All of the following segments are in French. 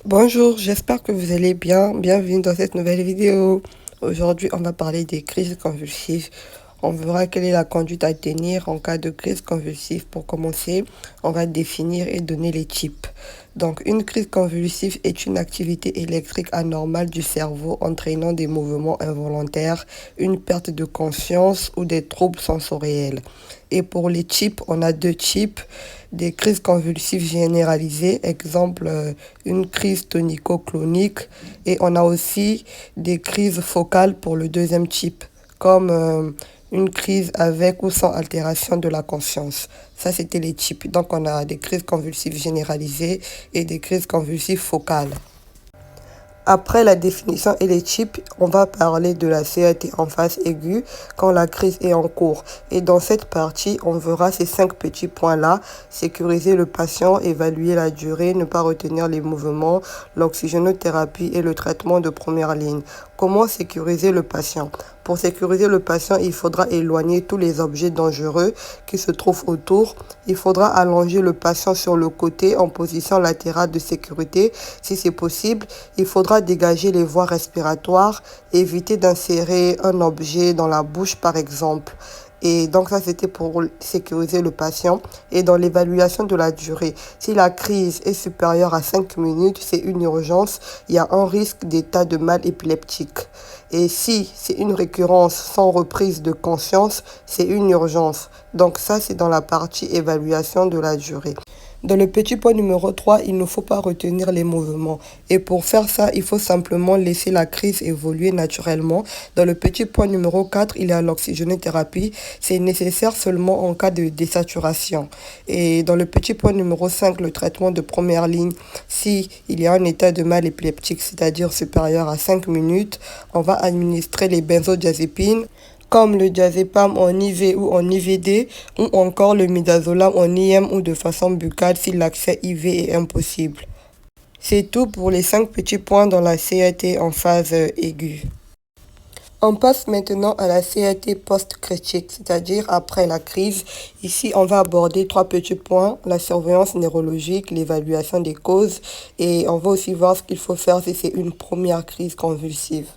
Bonjour, j'espère que vous allez bien. Bienvenue dans cette nouvelle vidéo. Aujourd'hui, on va parler des crises convulsives. On verra quelle est la conduite à tenir en cas de crise convulsive. Pour commencer, on va définir et donner les types. Donc, une crise convulsive est une activité électrique anormale du cerveau entraînant des mouvements involontaires, une perte de conscience ou des troubles sensoriels. Et pour les types, on a deux types. Des crises convulsives généralisées, exemple une crise tonico-clonique, et on a aussi des crises focales pour le deuxième type, comme une crise avec ou sans altération de la conscience. Ça, c'était les types. Donc, on a des crises convulsives généralisées et des crises convulsives focales. Après la définition et les types, on va parler de la CAT en phase aiguë quand la crise est en cours. Et dans cette partie, on verra ces 5 petits points-là. Sécuriser le patient, évaluer la durée, ne pas retenir les mouvements, l'oxygénothérapie et le traitement de première ligne. Comment sécuriser le patient? Pour sécuriser le patient, il faudra éloigner tous les objets dangereux qui se trouvent autour. Il faudra allonger le patient sur le côté en position latérale de sécurité. Si c'est possible, il faudra dégager les voies respiratoires, éviter d'insérer un objet dans la bouche par exemple. Et donc ça, c'était pour sécuriser le patient. Et dans l'évaluation de la durée, si la crise est supérieure à 5 minutes, c'est une urgence. Il y a un risque d'état de mal épileptique. Et si c'est une récurrence sans reprise de conscience, c'est une urgence. Donc ça, c'est dans la partie évaluation de la durée. Dans le petit point numéro 3, il ne faut pas retenir les mouvements. Et pour faire ça, il faut simplement laisser la crise évoluer naturellement. Dans le petit point numéro 4, il y a l'oxygénothérapie. C'est nécessaire seulement en cas de désaturation. Et dans le petit point numéro 5, le traitement de première ligne, si il y a un état de mal épileptique, c'est-à-dire supérieur à 5 minutes, on va administrer les benzodiazépines comme le diazépam en IV ou en IVD, ou encore le midazolam en IM ou de façon buccale si l'accès IV est impossible. C'est tout pour les 5 petits points dans la CAT en phase aiguë. On passe maintenant à la CAT post-critique, c'est-à-dire après la crise. Ici, on va aborder 3 petits points, la surveillance neurologique, l'évaluation des causes, et on va aussi voir ce qu'il faut faire si c'est une première crise convulsive.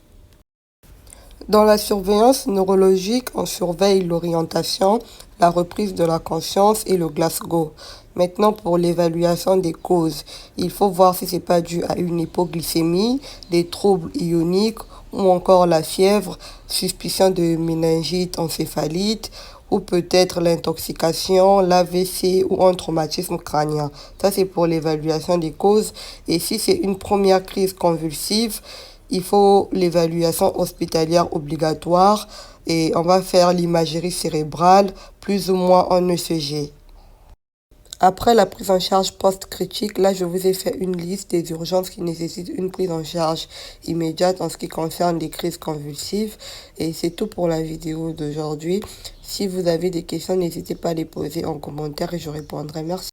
Dans la surveillance neurologique, on surveille l'orientation, la reprise de la conscience et le Glasgow. Maintenant, pour l'évaluation des causes, il faut voir si ce n'est pas dû à une hypoglycémie, des troubles ioniques ou encore la fièvre, suspicion de méningite, encéphalite ou peut-être l'intoxication, l'AVC ou un traumatisme crânien. Ça, c'est pour l'évaluation des causes. Et si c'est une première crise convulsive, il faut l'évaluation hospitalière obligatoire et on va faire l'imagerie cérébrale, plus ou moins en ECG. Après la prise en charge post-critique, là, je vous ai fait une liste des urgences qui nécessitent une prise en charge immédiate en ce qui concerne les crises convulsives. Et c'est tout pour la vidéo d'aujourd'hui. Si vous avez des questions, n'hésitez pas à les poser en commentaire et je répondrai. Merci.